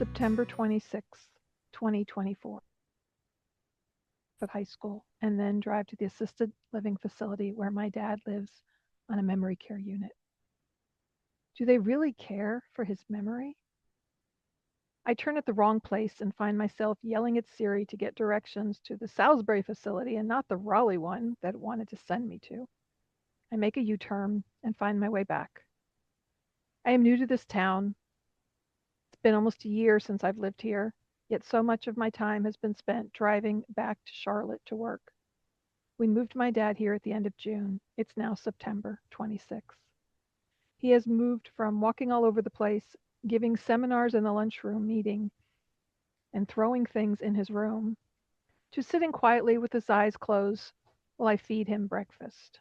September 26th, 2024, at high school, and then drive to the assisted living facility where my dad lives on a memory care unit. Do they really care for his memory? I turn at the wrong place and find myself yelling at Siri to get directions to the Salisbury facility and not the Raleigh one that it wanted to send me to. I make a U turn and find my way back. I am new to this town. It's been almost a year since I've lived here, yet so much of my time has been spent driving back to Charlotte to work. We moved my dad here at the end of June. It's now September 26th. He has moved from walking all over the place, giving seminars in the lunchroom meeting, and throwing things in his room, to sitting quietly with his eyes closed while I feed him breakfast.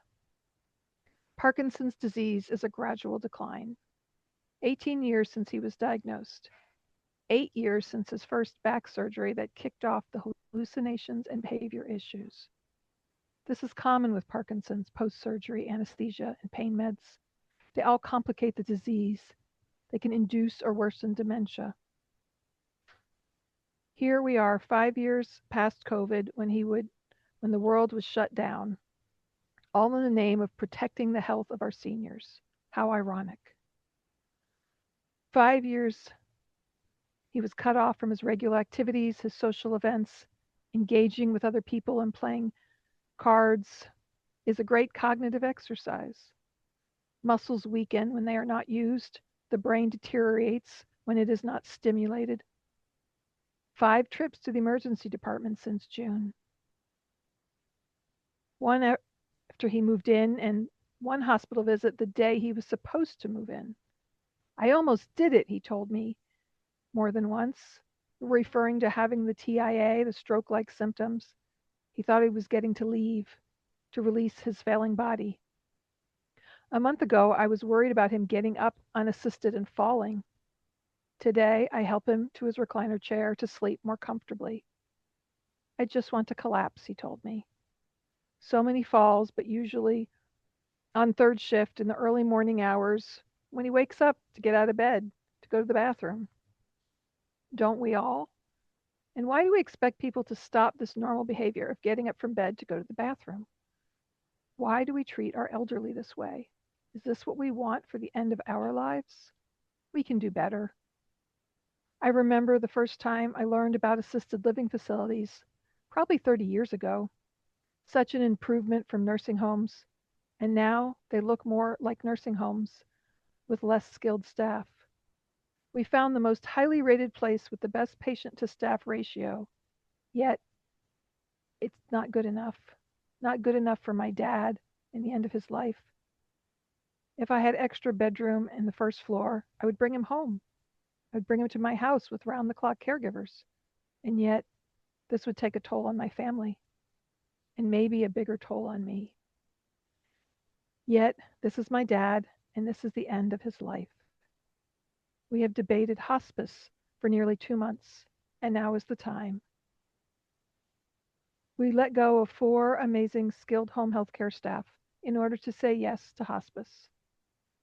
Parkinson's disease is a gradual decline. 18 years since he was diagnosed. 8 years since his first back surgery that kicked off the hallucinations and behavior issues. This is common with Parkinson's post-surgery anesthesia and pain meds. They all complicate the disease. They can induce or worsen dementia. Here we are 5 years past COVID when the world was shut down, all in the name of protecting the health of our seniors. How ironic. 5 years he was cut off from his regular activities, his social events. Engaging with other people and playing cards is a great cognitive exercise. Muscles weaken when they are not used. The brain deteriorates when it is not stimulated. 5 trips to the emergency department since June. One after he moved in, and one hospital visit the day he was supposed to move in. I almost did it, he told me more than once, referring to having the TIA, the stroke-like symptoms. He thought he was getting to leave, to release his failing body. A month ago, I was worried about him getting up unassisted and falling. Today, I help him to his recliner chair to sleep more comfortably. I just want to collapse, he told me. So many falls, but usually on third shift in the early morning hours when he wakes up to get out of bed to go to the bathroom. Don't we all? And why do we expect people to stop this normal behavior of getting up from bed to go to the bathroom? Why do we treat our elderly this way? Is this what we want for the end of our lives? We can do better. I remember the first time I learned about assisted living facilities, probably 30 years ago. Such an improvement from nursing homes, and now they look more like nursing homes with less skilled staff. We found the most highly rated place with the best patient to staff ratio, yet it's not good enough. Not good enough for my dad in the end of his life. If I had extra bedroom in the first floor, I would bring him home. I would bring him to my house with round-the-clock caregivers. And yet, this would take a toll on my family, and maybe a bigger toll on me. Yet, this is my dad, and this is the end of his life. We have debated hospice for nearly 2 months, and now is the time. We let go of 4 amazing skilled home health care staff in order to say yes to hospice.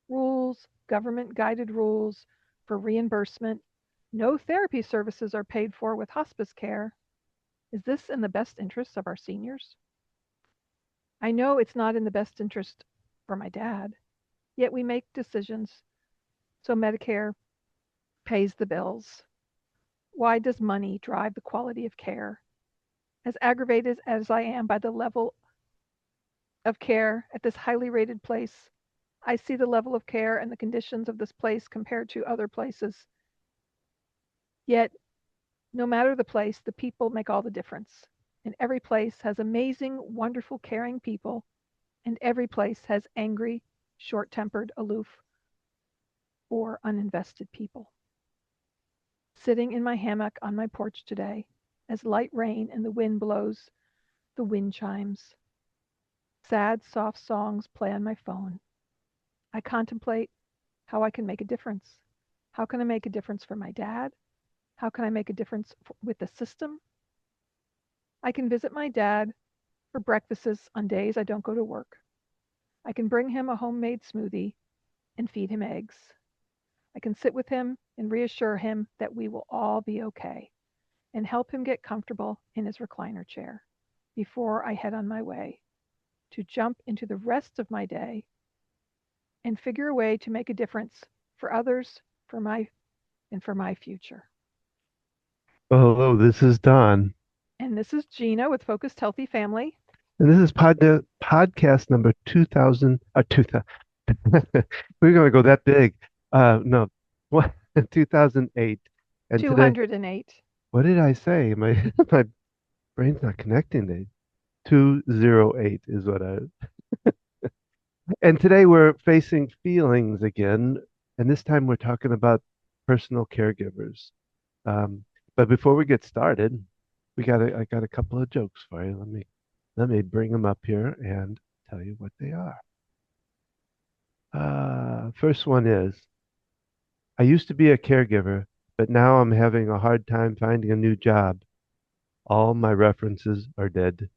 Rules, government-guided rules for reimbursement. No therapy services are paid for with hospice care. Is this in the best interests of our seniors? I know it's not in the best interest for my dad, yet we make decisions so Medicare pays the bills. Why does money drive the quality of care? As aggravated as I am by the level of care at this highly rated place, I see the level of care and the conditions of this place compared to other places. Yet, no matter the place, the people make all the difference. And every place has amazing, wonderful, caring people, and every place has angry, short-tempered, aloof, or uninvested people. Sitting in my hammock on my porch today, as light rain and the wind blows, the wind chimes. Sad, soft songs play on my phone. I contemplate how I can make a difference. How can I make a difference for my dad? How can I make a difference with the system? I can visit my dad for breakfasts on days I don't go to work. I can bring him a homemade smoothie and feed him eggs. I can sit with him and reassure him that we will all be okay and help him get comfortable in his recliner chair before I head on my way to jump into the rest of my day and figure a way to make a difference for others, for my and for my future. Well, hello, this is Don, And this is Gina with Focused Healthy Family. and this is podcast number 2000. 2000. We're going to go that big. No, what? 2008. And today, 208. what did I say? My my brain's not connecting. 208 is what I. And today we're facing feelings again, and this time we're talking about personal caregivers. Um, but before we get started, I got a couple of jokes for you. Let me bring them up here and tell you what they are. First one is, I used to be a caregiver, but now I'm having a hard time finding a new job. All my references are dead.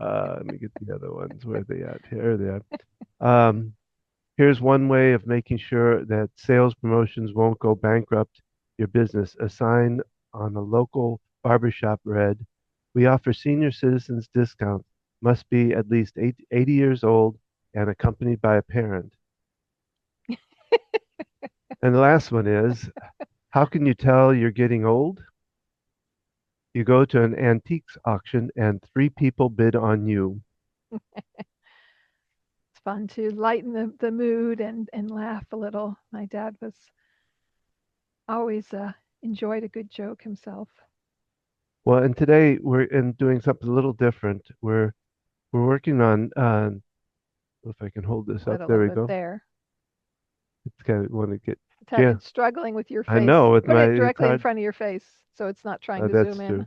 Let me get the other ones. Where are they at? Here they are. Here's one way of making sure that sales promotions won't go bankrupt your business. A sign on a local barbershop read, "We offer senior citizens discount. Must be at least 80 years old and accompanied by a parent." And the last one is, how can you tell you're getting old? You go to an antiques auction and three people bid on you. It's fun to lighten the mood and laugh a little. My dad was always enjoyed a good joke himself. Well, and today we're in doing something a little different. We're working on if I can hold this Put up. a There little we bit go. there. It's kind of want to get, yeah, It's struggling with your I face. know with Put my, it it's directly in hard. front of your face so it's not trying to That's zoom in. true.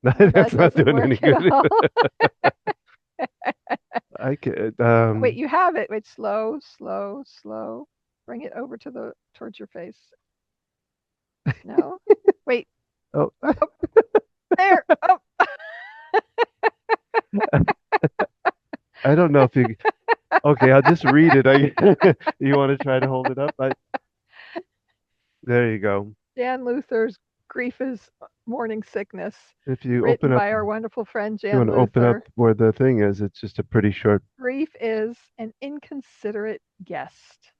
Oh, That's that not doesn't doing any work at good. all. I can, Wait, you have it. Wait, slow, slow, slow. Bring it over to the towards your face. No. Wait. oh, Oh, there. Oh. I don't know if you, okay, I'll just read it. You want to try to hold it up? There you go. Jan Luther's Grief is Morning Sickness, If you written open up, by our wonderful friend you want Jan to open up Luther. where the thing is, it's just a pretty short. Grief is an inconsiderate guest.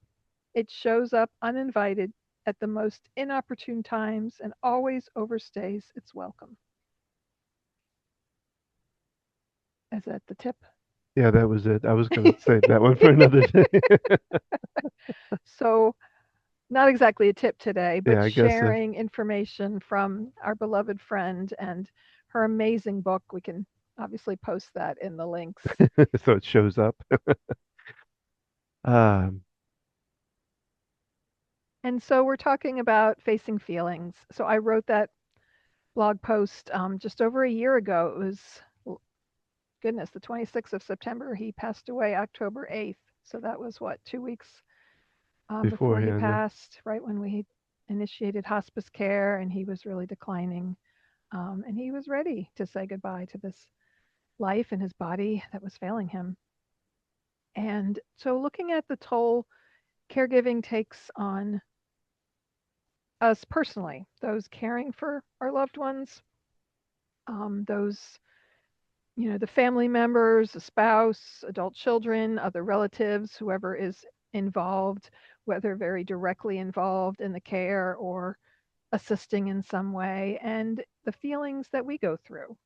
It shows up uninvited at the most inopportune times and always overstays its welcome. Is that the tip? Yeah, that was it. I was going to save that one for another day. So, not exactly a tip today, but Yeah, I guess sharing information from our beloved friend and her amazing book. We can obviously post that in the links. so it shows up. Um, And so we're talking about facing feelings. So I wrote that blog post just over a year ago. It was, goodness, the 26th of September. He passed away October 8th. So that was what, 2 weeks before he beforehand, yeah. passed, right when we initiated hospice care and he was really declining. And he was ready to say goodbye to this life and his body that was failing him. And so looking at the toll caregiving takes on us personally, those caring for our loved ones, those, the family members, the spouse, adult children, other relatives, whoever is involved, whether very directly involved in the care or assisting in some way, and the feelings that we go through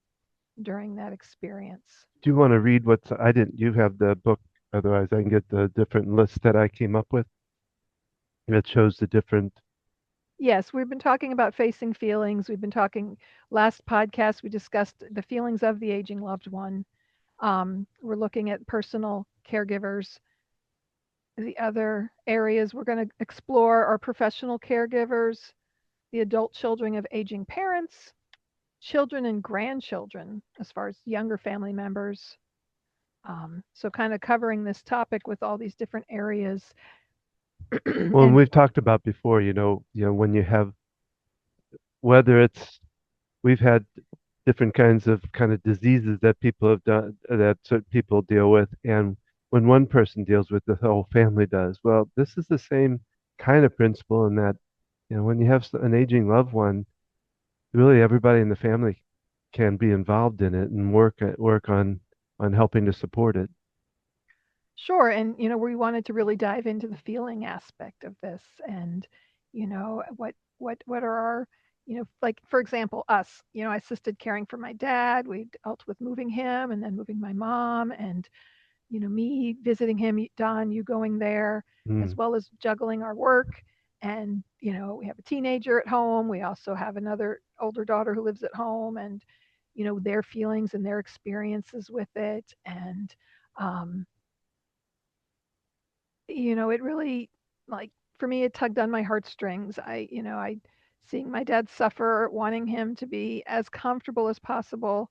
during that experience. Do you want to read what's, I didn't, you have the book, otherwise I can get the different lists that I came up with. It shows the different, Yes, we've been talking about facing feelings. We've been talking last podcast, we discussed the feelings of the aging loved one. We're looking at personal caregivers. The other areas we're going to explore are professional caregivers, the adult children of aging parents, children and grandchildren, as far as younger family members. So, kind of covering this topic with all these different areas. well, and And we've talked about before, when you have, whether it's, we've had different kinds of kind of diseases that people have done, that certain people deal with. And when one person deals with it, the whole family does. Well, this is the same kind of principle in that, when you have an aging loved one, really everybody in the family can be involved in it and work on helping to support it. Sure. And, we wanted to really dive into the feeling aspect of this and, what are our, like, for example, us, I assisted caring for my dad. We dealt with moving him and then moving my mom and, me visiting him, Don, you going there, as Mm. well as juggling our work. And, we have a teenager at home. We also have another older daughter who lives at home and, their feelings and their experiences with it. And, um, it really, like, for me, it tugged on my heartstrings. I seeing my dad suffer, wanting him to be as comfortable as possible,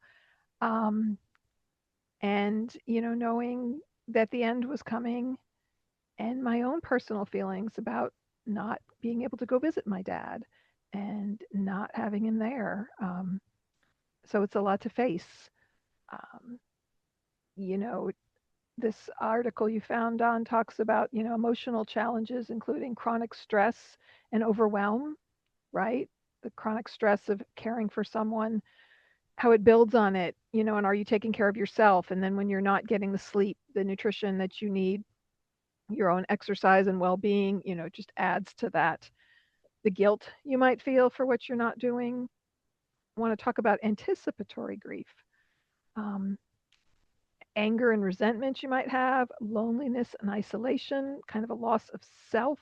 um, and knowing that the end was coming, and my own personal feelings about not being able to go visit my dad and not having him there. So it's a lot to face. Um, you know, this article you found on talks about, emotional challenges, including chronic stress and overwhelm, right? The chronic stress of caring for someone, how it builds on it, and are you taking care of yourself? And then when you're not getting the sleep, the nutrition that you need, your own exercise and well being, just adds to that. The guilt you might feel for what you're not doing. I want to talk about anticipatory grief. Um, Anger and resentment you might have, loneliness and isolation, kind of a loss of self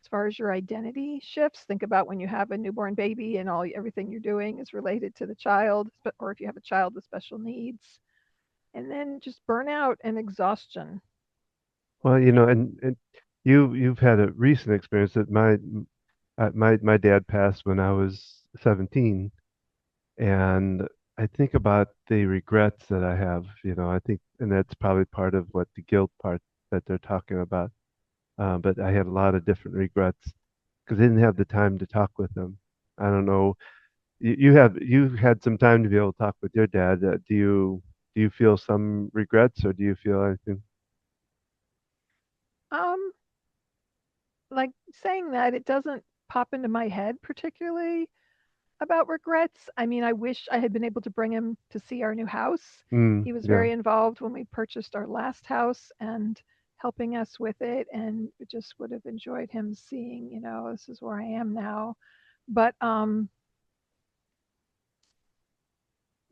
as far as your identity shifts. Think about when you have a newborn baby and everything you're doing is related to the child, or if you have a child with special needs. And then just burnout and exhaustion. Well, and you've had a recent experience that my dad passed when I was 17, and I think about the regrets that I have. I think, and that's probably part of what the guilt part that they're talking about. But I had a lot of different regrets because I didn't have the time to talk with them. I don't know. You had some time to be able to talk with your dad. Do you feel some regrets or do you feel anything? Um, like saying that, it doesn't pop into my head particularly about regrets. I mean, I wish I had been able to bring him to see our new house. He was Yeah. very involved when we purchased our last house and helping us with it, and just would have enjoyed him seeing, this is where I am now. But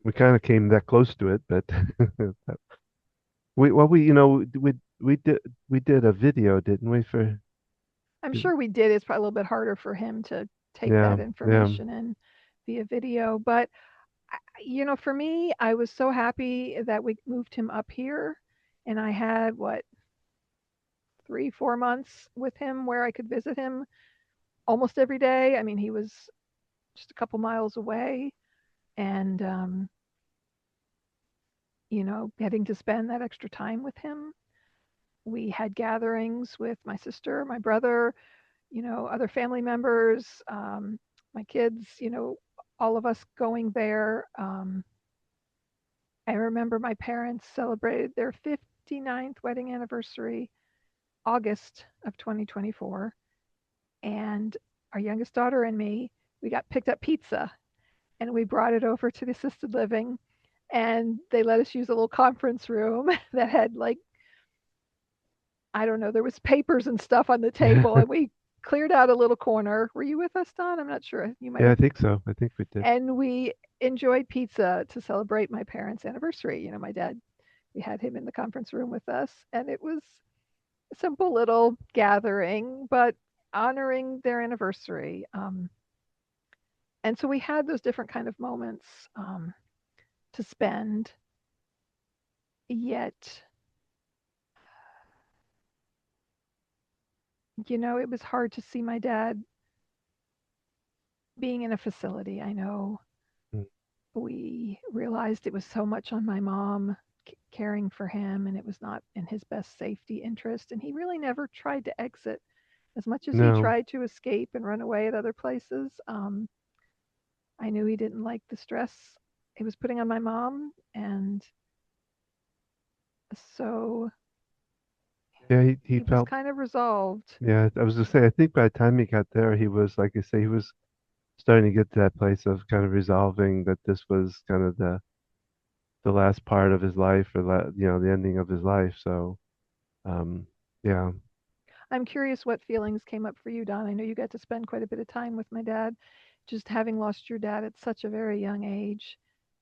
We kind of came that close to it, but we did a video, didn't we? I'm sure we did. It's probably a little bit harder for him to take Yeah, that yeah. information in via video. But for me, I was so happy that we moved him up here, and I had what 3, 4 months with him where I could visit him almost every day. I mean, he was just a couple miles away, and getting to spend that extra time with him. We had gatherings with my sister, my brother, other family members, my kids, all of us going there. I remember my parents celebrated their 59th wedding anniversary, August of 2024. And our youngest daughter and me, we got picked up pizza and we brought it over to the assisted living. And they let us use a little conference room that had, like, I don't know, there was papers and stuff on the table, and we cleared out a little corner. Were you with us, Don? I'm not sure. You might Yeah, I have. think so. I think we did. And we enjoyed pizza to celebrate my parents' anniversary. My dad, we had him in the conference room with us, and it was a simple little gathering, but honoring their anniversary. And so we had those different kind of moments to spend. Yet, it was hard to see my dad being in a facility. I know Mm. we realized it was so much on my mom caring for him, and it was not in his best safety interest. And he really never tried to exit. As much as he No, tried to escape and run away at other places, I knew he didn't like the stress it was putting on my mom. And so Yeah, he He was felt, kind of resolved. yeah, I was gonna say, I think by the time he got there, he was, like I say, he was starting to get to that place of kind of resolving that this was kind of the last part of his life, or the ending of his life. So, um, yeah, I'm curious what feelings came up for you, Don. I know you got to spend quite a bit of time with my dad, just having lost your dad at such a very young age.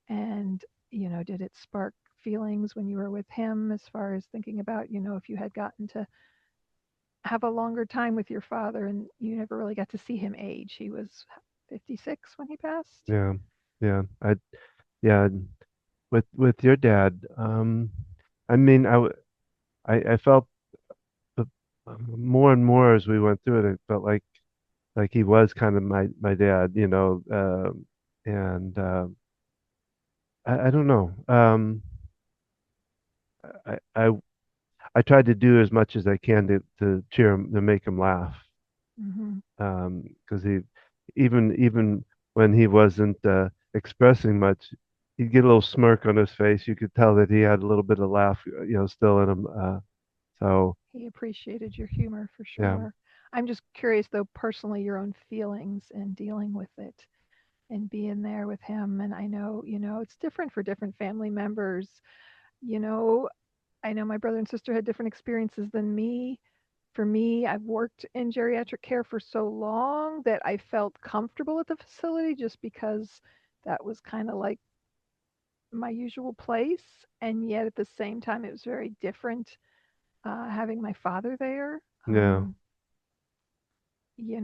And, did it spark feelings when you were with him as far as thinking about, if you had gotten to have a longer time with your father and you never really got to see him age? He was 56 when he passed. yeah, yeah. Yeah, with your dad, I mean, I felt the, more and more as we went through it, it felt like he was kind of my dad, and I don't know. I, I I tried to do as much as I can to cheer him, to make him laugh, Hmm. because even when he wasn't expressing much, he'd get a little smirk on his face. You could tell that he had a little bit of laugh, still in him. So He appreciated your humor for yeah, sure. I'm just curious, though, personally, your own feelings and dealing with it and being there with him. And I know, it's different for different family members. You know, I know my brother and sister had different experiences than me. For me, I've worked in geriatric care for so long that I felt comfortable at the facility just because that was kind of like my usual place. And yet at the same time, it was very different having my father there. yeah.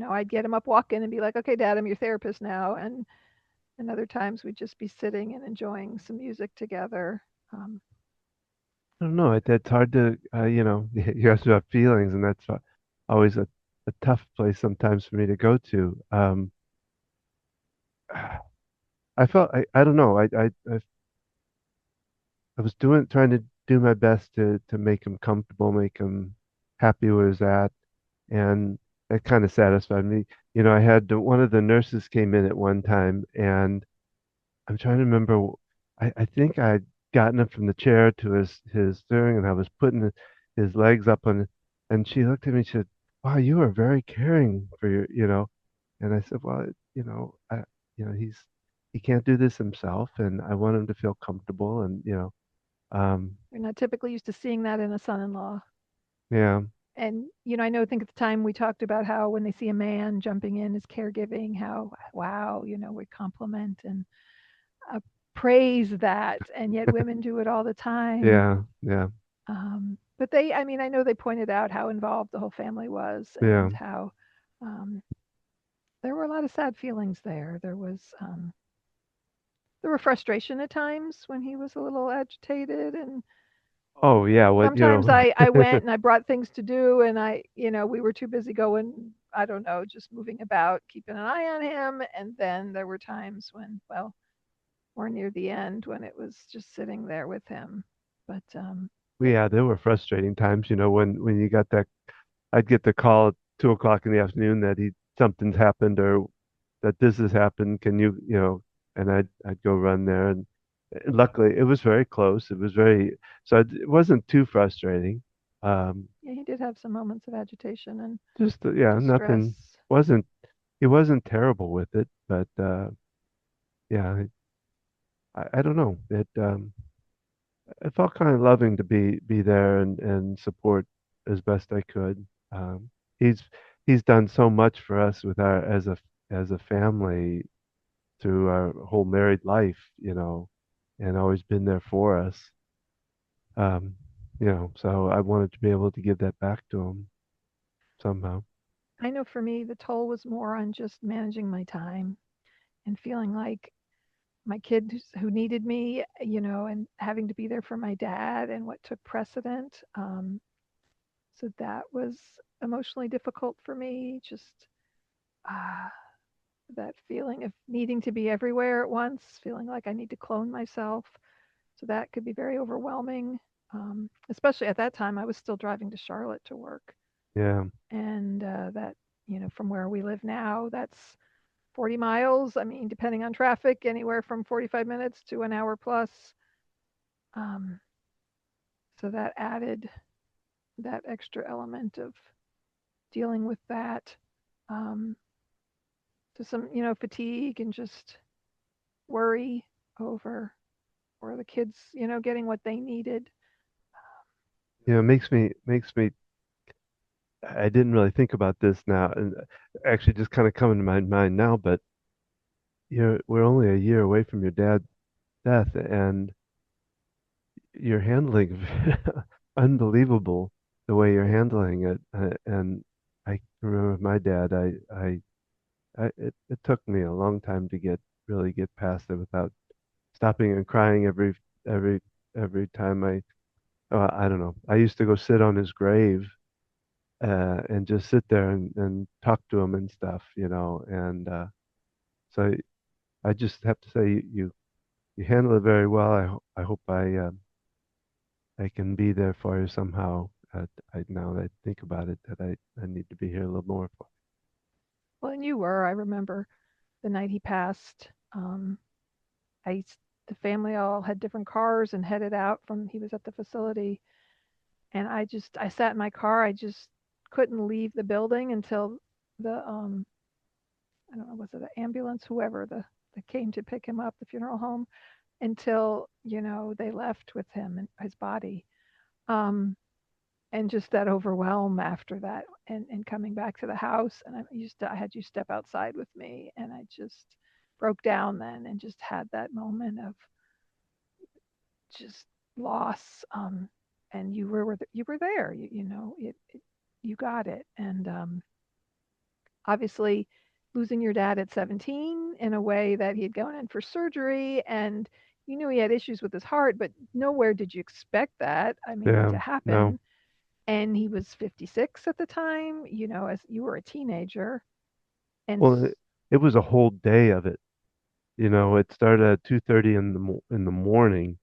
I'd get him up walking and be like, okay, Dad, I'm your therapist now. And other times we'd just be sitting and enjoying some music together. Um, I don't know. It's hard to, you asked about feelings, and that's always a tough place sometimes for me to go to. I felt I don't know. I was trying to do my best to make him comfortable, make him happy where he's at, and that kind of satisfied me. I had one of the nurses came in at one time, and I'm trying to remember. I think I'd gotten him from the chair to his thing, and I was putting his legs up on, and she looked at me and she said, "Wow, you are very caring for your." And I said, "Well, he can't do this himself, and I want him to feel comfortable, and we're not typically used to seeing that in a son in law. yeah, And, I know, I think at the time we talked about how when they see a man jumping in as caregiving, how, wow, we compliment and uh, praise that. And yet women do it all the time. yeah, yeah, But I mean, I know they pointed out how involved the whole family was yeah. and how um, there were a lot of sad feelings there. There were frustration at times when he was a little agitated, and Oh yeah, what sometimes I went and I brought things to do, and we were too busy going, I don't know, just moving about, keeping an eye on him. And then there were times when, well, more near the end, when it was just sitting there with him. But yeah, there were frustrating times, when you got that. I'd get the call at 2 o'clock in the afternoon that something's happened, or that this has happened. Can and I'd go run there, and luckily it was very close. It was so it wasn't too frustrating. Um, yeah, he did have some moments of agitation and just yeah, nothing distress. wasn't he wasn't terrible with it, but yeah, I don't know. It felt kind of loving to be there and support as best I could. Um, he's he's done so much for us with our as a family through our whole married life, and always been there for us. Um, so I wanted to be able to give that back to him somehow. I know for me, the toll was more on just managing my time and feeling like my kid who needed me, and having to be there for my dad and what took precedent. So that was emotionally difficult for me. Just uh, that feeling of needing to be everywhere at once, feeling like I need to clone myself. So that could be very overwhelming. Especially at that time, I was still driving to Charlotte to work. Yeah. And that, from where we live now, that's 40 miles. I mean, depending on traffic, anywhere from 45 minutes to an hour plus. Um, so that added that extra element of dealing with that, um, to some, fatigue and just worry over or the kids, getting what they needed. It makes me I didn't really think about this now, and actually just kind of coming to my mind now, but we're only a year away from your dad's death, and you're handling unbelievable the way you're handling it. And I remember with my dad, it took me a long time to really get past it without stopping and crying every every time I don't know. I used to go sit on his grave and just sit there and talk to him and stuff, and so I just have to say you handle it very well. I hope I can be there for you somehow. Now that I think about it, that I need to be here a little more for. Well, and you were. I remember the night he passed. I the family all had different cars and headed out from. He was at the facility, and I sat in my car. I just couldn't leave the building until the I don't know, was it an ambulance, whoever that came to pick him up, the funeral home, until they left with him and his body. Um, and just that overwhelm after that, and coming back to the house, and I had you step outside with me, and I just broke down then and just had that moment of just loss. And you were there. You got it. And obviously, losing your dad at 17 in a way that he had gone in for surgery, and you knew he had issues with his heart, but nowhere did you expect that. I mean, Yeah, to no. happen. And he was 56 at the time, as you were a teenager. And Well, it was a whole day of it. It started at 2:30 in the morning,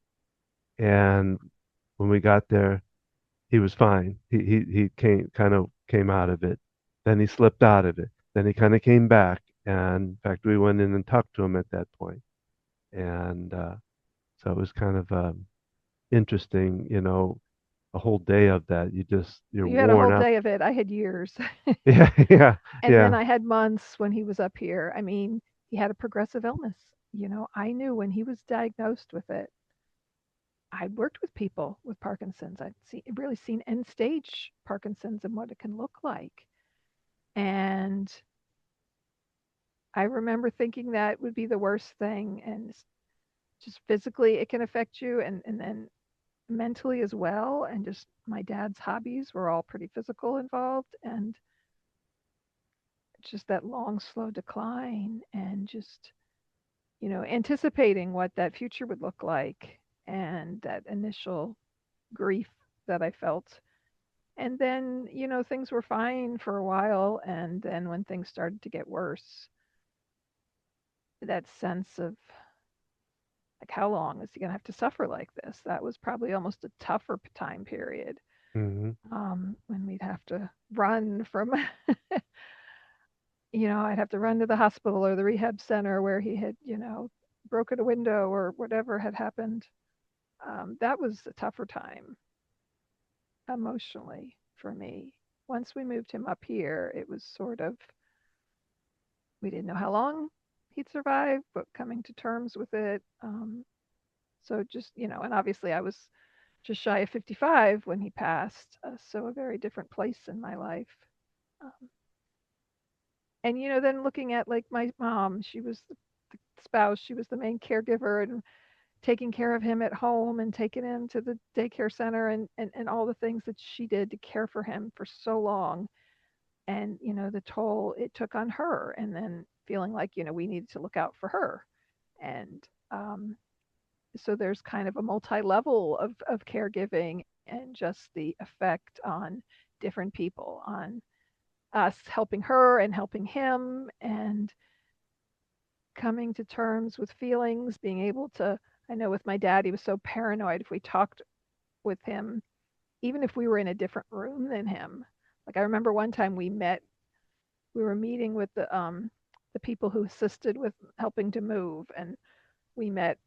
and when we got there, he was fine. He came out of it. Then he slipped out of it. Then he kind of came back, and in fact, we went in and talked to him at that point. And so it was kind of interesting, a whole day of that. You're you had a worn whole out. day of it. I had years. Yeah, yeah, And then yeah, I had months when he was up here. I mean, he had a progressive illness. I knew when he was diagnosed with it. I'd worked with people with Parkinson's. Really seen end stage Parkinson's and what it can look like. And I remember thinking that would be the worst thing. And just physically, it can affect you. And then mentally as well. And just my dad's hobbies were all pretty physical involved. And just that long, slow decline, and just, anticipating what that future would look like, and that initial grief that I felt. And then, things were fine for a while. And then when things started to get worse, that sense of like, how long is he going to have to suffer like this? That was probably almost a tougher time period, hmm when we'd have to run from, I'd have to run to the hospital or the rehab center where he had, broken a window or whatever had happened. That was a tougher time emotionally for me. Once we moved him up here, it was sort of, we didn't know how long he'd survive, but coming to terms with it. So just, and obviously I was just shy of 55 when he passed. So a very different place in my life. Um, and, then looking at like my mom, she was the spouse, she was the main caregiver, and taking care of him at home and taking him to the daycare center, and all the things that she did to care for him for so long. And, the toll it took on her, and then feeling like, we needed to look out for her. And so there's kind of a multi-level of caregiving, and just the effect on different people, on us helping her and helping him, and coming to terms with feelings, being able to. I know with my dad, he was so paranoid if we talked with him, even if we were in a different room than him. Like I remember one time we were meeting with the people who assisted with helping to move, and we met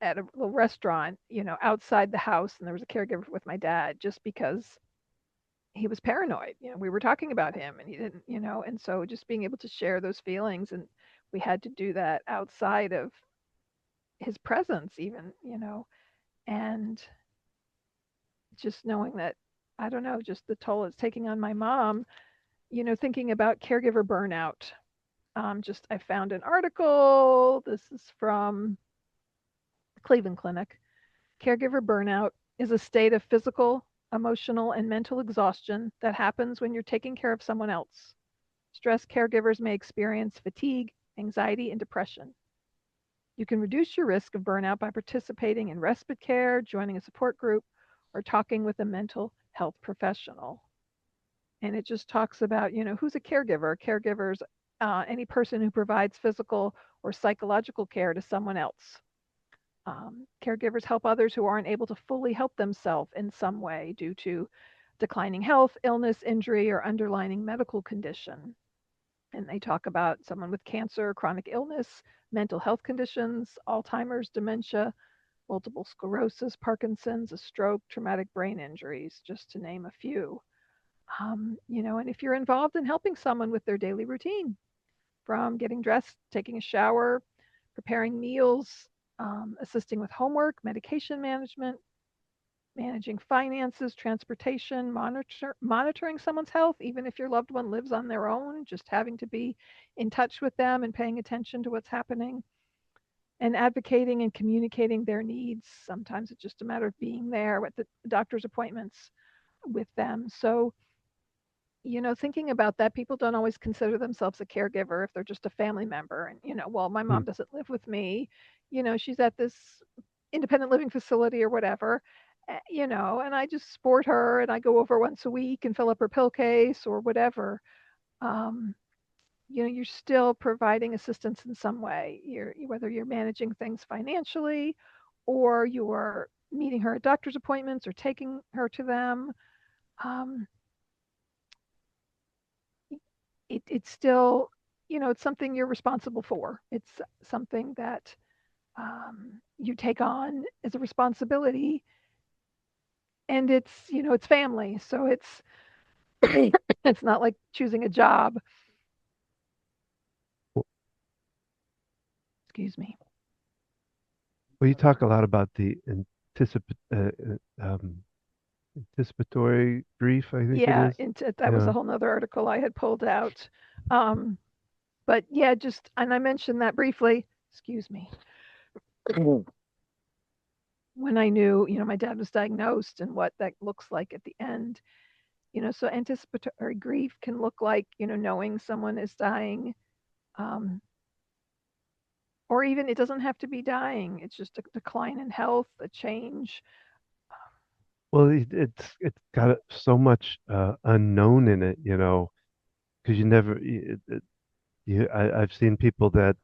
at a little restaurant, outside the house, and there was a caregiver with my dad, just because he was paranoid. We were talking about him and he didn't, and so just being able to share those feelings, and we had to do that outside of his presence even, and just knowing that, I don't know, just the toll it's taking on my mom, thinking about caregiver burnout. Just I found an article. This is from Cleveland Clinic. Caregiver burnout is a state of physical, emotional, and mental exhaustion that happens when you're taking care of someone else. Stress caregivers may experience fatigue, anxiety, and depression. You can reduce your risk of burnout by participating in respite care, joining a support group, or talking with a mental health professional. And it just talks about, who's a caregiver. Caregivers, any person who provides physical or psychological care to someone else. Caregivers help others who aren't able to fully help themselves in some way due to declining health, illness, injury, or underlying medical condition. And they talk about someone with cancer, chronic illness, mental health conditions, Alzheimer's, dementia, multiple sclerosis, Parkinson's, a stroke, traumatic brain injuries, just to name a few. And if you're involved in helping someone with their daily routine, from getting dressed, taking a shower, preparing meals, assisting with homework, medication management, managing finances, transportation, monitoring someone's health, even if your loved one lives on their own, just having to be in touch with them and paying attention to what's happening, and advocating and communicating their needs. Sometimes it's just a matter of being there at the doctor's appointments with them. So, thinking about that, people don't always consider themselves a caregiver if they're just a family member. And, well, my Hmm. mom doesn't live with me. She's at this independent living facility or whatever, and I just support her and I go over once a week and fill up her pill case or whatever. Um, you're still providing assistance in some way. Whether you're managing things financially or you're meeting her at doctor's appointments or taking her to them. Um, it's still, it's something you're responsible for. It's something that you take on as a responsibility, and it's family. So it's it's not like choosing a job. Excuse me. Well, you talk a lot about the anticipatory grief, I think it Yeah, is. that was Yeah. a whole nother article I had pulled out. Um, but yeah, just and I mentioned that briefly. Excuse me. When I knew, my dad was diagnosed and what that looks like at the end. So anticipatory grief can look like, knowing someone is dying, um, or even it doesn't have to be dying. It's just a decline in health, a change. Well, it's got so much unknown in it, because you never, I've seen people that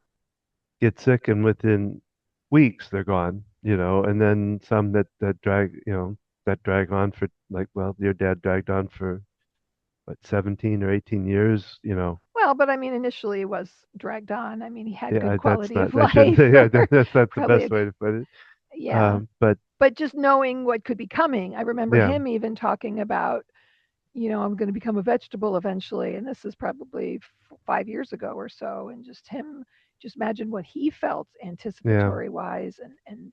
get sick and within weeks they're gone, and then some that drag, that drag on for like, well, your dad dragged on for what, 17 or 18 years, Well, but I mean, initially it was dragged on. I mean, he had good Yeah, that's quality not, of I shouldn't life. say, yeah, that's not the Probably, best way to put it. yeah. But But just knowing what could be coming, I remember yeah, him even talking about, I'm going to become a vegetable eventually. And this is probably 5 years ago or so. And just him, just imagine what he felt yeah, anticipatory wise, and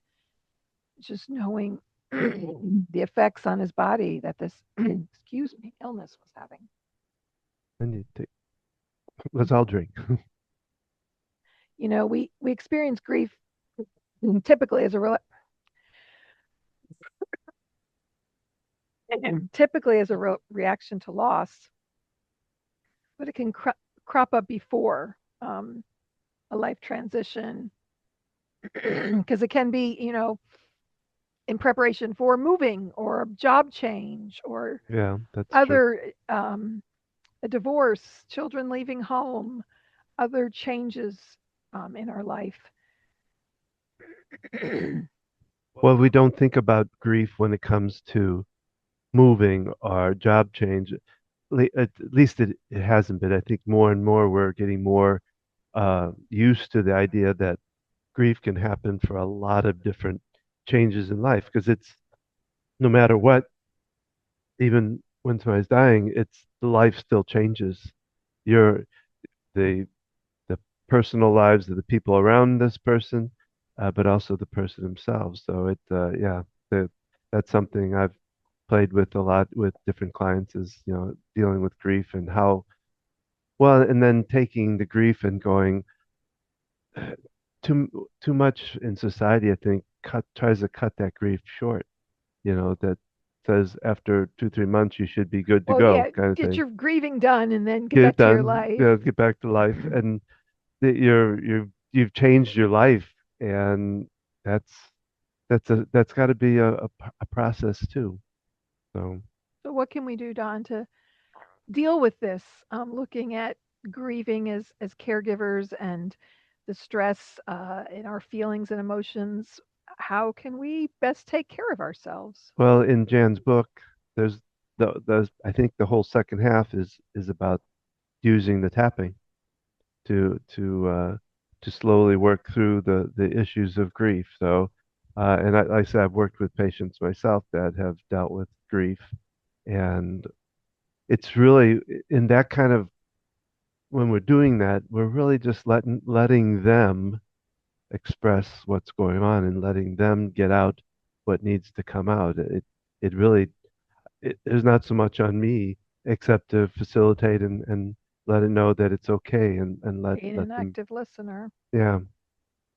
just knowing the effects on his body that this, excuse me, illness was having. I need to, let's all drink. We experience grief typically as a typically as a reaction to loss, but it can crop up before a life transition because it can be, in preparation for moving or a job change or Yeah, that's true. other a divorce, children leaving home, other changes in our life. Well, we don't think about grief when it comes to moving or job change. At least it hasn't been. I think more and more we're getting more used to the idea that grief can happen for a lot of different changes in life because it's no matter what, even when somebody's dying, it's the life still changes. Your the the personal lives of the people around this person, but also the person themselves. So yeah, the, that's something I've played with a lot with different clients is, dealing with grief and how well, and then taking the grief and going too much in society, I think, tries to cut that grief short. That says after 2, 3 months you should be good to Well, go, yeah, kind of get thing. your grieving done and then get Get it back to your done, life. get back to life, and that you've changed your life, and that's that's got to be a process too. So, So, what can we do, Don, to deal with this? Looking at grieving as caregivers and the stress in our feelings and emotions. How can we best take care of ourselves? well, in Jan's book, there's the I think the whole second half is about using the tapping to slowly work through the issues of grief. So, and like I said, I've worked with patients myself that have dealt with grief, and it's really in that kind of when we're doing that, we're really just letting them express what's going on and letting them get out what needs to come out. It really is not so much on me except to facilitate and let it know that it's okay and Being let an them, active listener. yeah.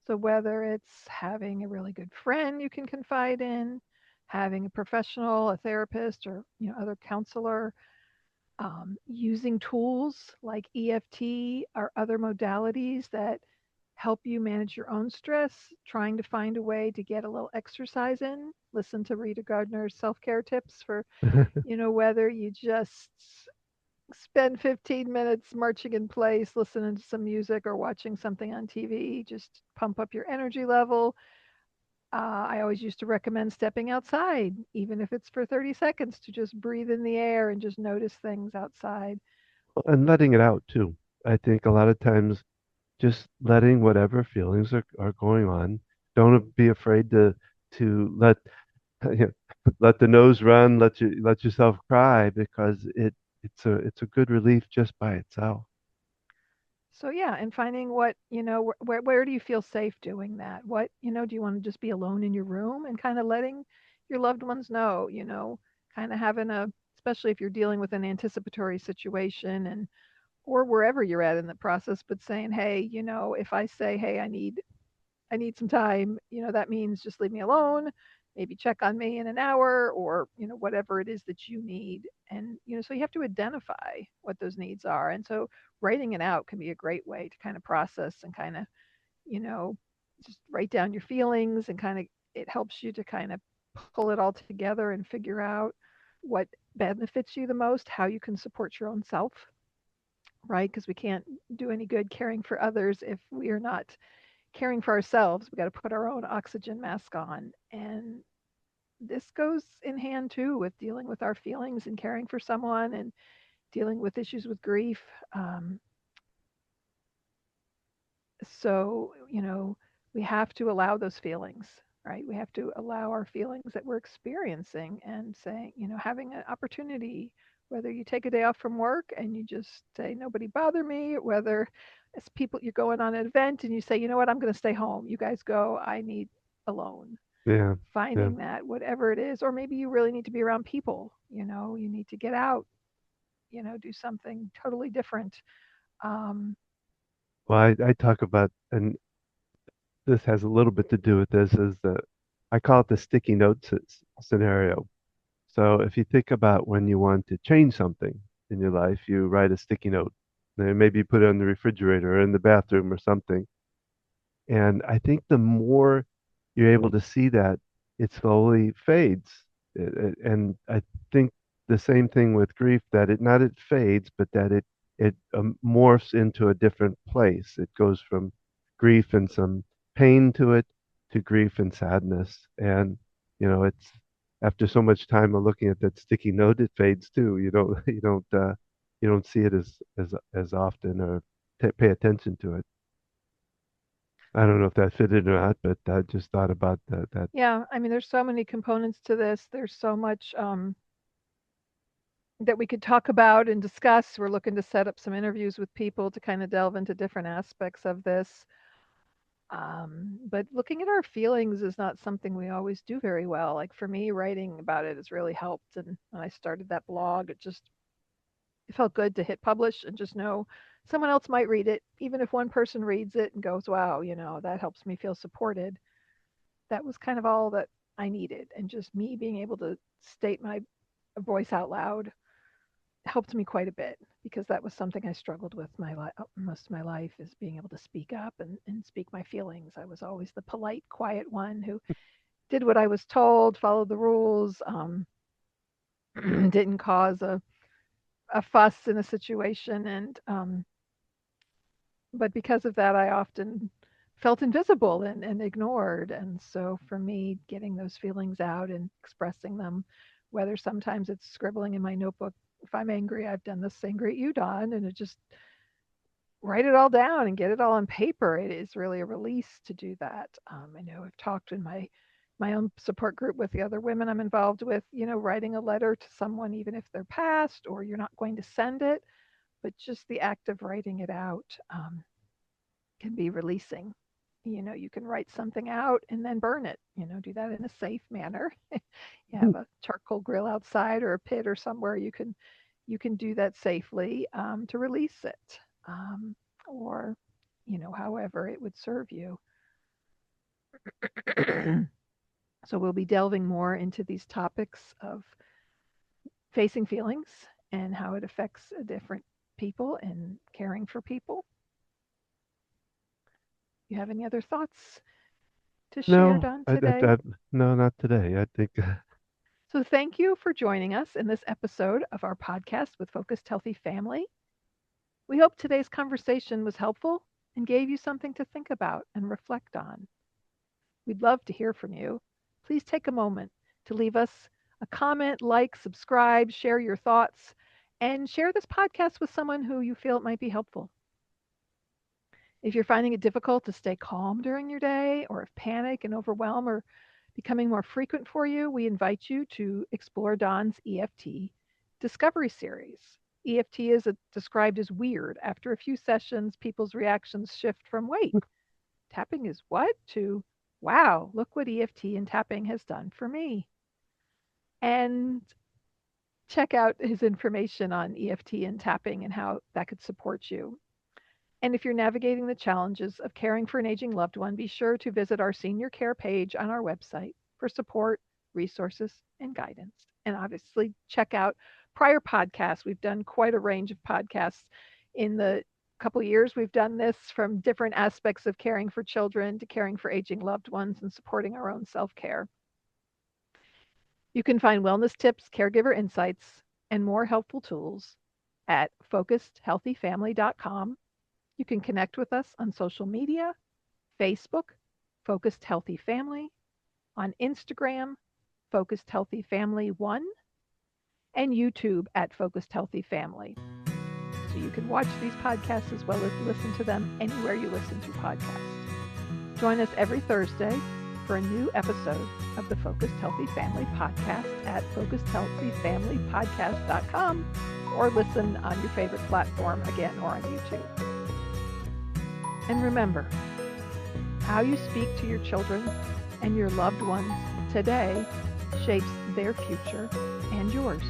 So, whether it's having a really good friend you can confide in, having a professional, a therapist, or other counselor, using tools like EFT or other modalities that help you manage your own stress, trying to find a way to get a little exercise in. Listen to Rita Gardner's self care tips for, whether you just spend 15 minutes marching in place, listening to some music or watching something on TV, just pump up your energy level. I always used to recommend stepping outside, even if it's for 30 seconds, to just breathe in the air and just notice things outside. And letting it out too. I think a lot of times just letting whatever feelings are going on. Don't be afraid to you know, let the nose run, let yourself cry because it's a good relief just by itself. So yeah, and finding what, where do you feel safe doing that? What, do you want to just be alone in your room and kind of letting your loved ones know, kind of having a, especially if you're dealing with an anticipatory situation and or wherever you're at in the process, but saying, hey, if I say, hey, I need some time, that means just leave me alone, maybe check on me in an hour or, whatever it is that you need. And, so you have to identify what those needs are. And so writing it out can be a great way to kind of process and kind of, you know, just write down your feelings and kind of it helps you to kind of pull it all together and figure out what benefits you the most, how you can support your own self, right? Because we can't do any good caring for others if we are not caring for ourselves. We got to put our own oxygen mask on. And this goes in hand too with dealing with our feelings and caring for someone and dealing with issues with grief. Um, so, we have to allow those feelings, right? We have to allow our feelings that we're experiencing and saying, having an opportunity, whether you take a day off from work and you just say, nobody bother me, whether as people, you're going on an event and you say, you know what, I'm going to stay home. You guys go, I need alone. Yeah, yeah. Finding that, whatever it is, or maybe you really need to be around people, you need to get out, do something totally different. Um, Well, I talk about, and this has a little bit to do with this, is that I call it the sticky notes scenario. So if you think about when you want to change something in your life, you write a sticky note. Then maybe you put it on the refrigerator or in the bathroom or something. And I think the more you're able to see that, it slowly fades. And I think the same thing with grief, that it not it fades, but that it morphs into a different place. It goes from grief and some pain to it to grief and sadness. And it's after so much time of looking at that sticky note, it fades too. You don't see it as often or pay attention to it. I don't know if that fitted or not, but I just thought about that. yeah, I mean, there's so many components to this. There's so much that we could talk about and discuss. We're looking to set up some interviews with people to kind of delve into different aspects of this. But looking at our feelings is not something we always do very well. Like for me, writing about it has really helped. And when I started that blog, it felt good to hit publish and just know someone else might read it. Even if one person reads it and goes, wow, that helps me feel supported. That was kind of all that I needed. And just me being able to state my voice out loud helped me quite a bit because that was something I struggled with most of my life is being able to speak up and speak my feelings. I was always the polite, quiet one who did what I was told, followed the rules, didn't cause a fuss in a situation. But because of that, I often felt invisible and ignored. And so for me, getting those feelings out and expressing them, whether sometimes it's scribbling in my notebook, if I'm angry, I've done this angry at you, Don, and it just write it all down and get it all on paper. It is really a release to do that. I know I've talked in my own support group with the other women I'm involved with, writing a letter to someone, even if they're passed or you're not going to send it, but just the act of writing it out can be releasing. You can write something out and then burn it, do that in a safe manner. You have a charcoal grill outside or a pit or somewhere you can do that safely to release it, or however it would serve you. So we'll be delving more into these topics of facing feelings and how it affects different people and caring for people. You have any other thoughts to share, No, Don, today? no, not today. I think So thank you for joining us in this episode of our podcast with Focused Healthy Family. We hope today's conversation was helpful and gave you something to think about and reflect on. We'd love to hear from you. Please take a moment to leave us a comment, like, subscribe, share your thoughts, and share this podcast with someone who you feel it might be helpful. If you're finding it difficult to stay calm during your day, or if panic and overwhelm are becoming more frequent for you, we invite you to explore Don's EFT Discovery Series. EFT is described as weird. After a few sessions, people's reactions shift from wait, tapping is what to wow, look what EFT and tapping has done for me. And check out his information on EFT and tapping and how that could support you. And if you're navigating the challenges of caring for an aging loved one, be sure to visit our senior care page on our website for support, resources, and guidance. And obviously, check out prior podcasts. We've done quite a range of podcasts in the couple years. We've done this from different aspects of caring for children to caring for aging loved ones and supporting our own self care. You can find wellness tips, caregiver insights, and more helpful tools at focusedhealthyfamily.com. You can connect with us on social media, Facebook, Focused Healthy Family, on Instagram, Focused Healthy Family 1, and YouTube at Focused Healthy Family. So you can watch these podcasts as well as listen to them anywhere you listen to podcasts. Join us every Thursday for a new episode of the Focused Healthy Family podcast at focusedhealthyfamilypodcast.com, or listen on your favorite platform again or on YouTube. And remember, how you speak to your children and your loved ones today shapes their future and yours.